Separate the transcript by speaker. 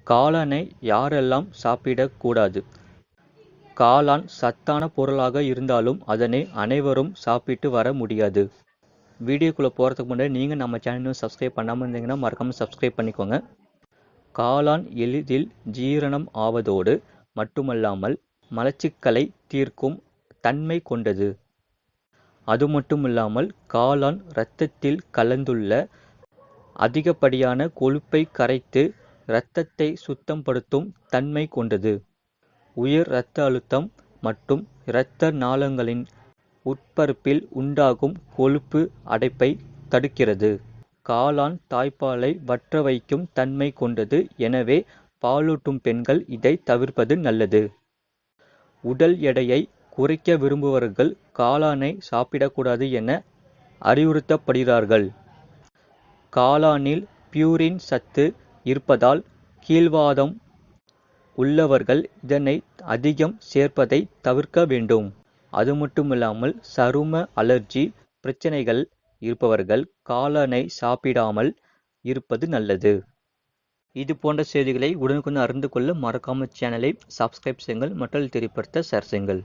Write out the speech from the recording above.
Speaker 1: காளானை யாரெல்லாம் சாப்பிடக்கூடாது? காளான் சத்தான பொருளாக இருந்தாலும் அதனை அனைவரும் சாப்பிட்டு வர முடியாது. வீடியோக்குள்ளே போகிறதுக்கு முன்னாடி நீங்கள் நம்ம சேனலும் சப்ஸ்கிரைப் பண்ணாமல் இருந்தீங்கன்னா மறக்காமல் சப்ஸ்கிரைப் பண்ணிக்கோங்க. காளான் எளிதில் ஜீரணம் ஆவதோடு மட்டுமல்லாமல் மலச்சிக்கலை தீர்க்கும் தன்மை கொண்டது. அது மட்டுமில்லாமல் காளான் இரத்தத்தில் கலந்துள்ள அதிகப்படியான கொழுப்பை கரைத்து இரத்தத்தை சுத்தப்படுத்தும் தன்மை கொண்டது. உயர் இரத்த அழுத்தம் மற்றும் இரத்த நாளங்களின் உட்பரப்பில் உண்டாகும் கொழுப்பு அடைப்பை தடுக்கிறது. காளான் தாய்ப்பாலை வற்ற வைக்கும் தன்மை கொண்டது. எனவே பாலூட்டும் பெண்கள் இதை தவிர்ப்பது நல்லது. உடல் எடையை குறைக்க விரும்புபவர்கள் காளானை சாப்பிடக்கூடாது என அறிவுறுத்தப்படுகிறார்கள். காளானில் பியூரின் சத்து இருப்பதால் கீல்வாதம் உள்ளவர்கள் இதனை அதிகம் சேர்ப்பதை தவிர்க்க வேண்டும். அது மட்டுமில்லாமல் சரும அலர்ஜி பிரச்சனைகள் இருப்பவர்கள் காளானை சாப்பிடாமல் இருப்பது நல்லது. இது போன்ற செய்திகளை உடனுக்குடன் அறிந்து கொள்ள மறக்காமல் சேனலை சப்ஸ்கிரைப் செய்யுங்கள். மற்றவர்கள் தெரியப்படுத்த ஷேர் செய்யுங்கள்.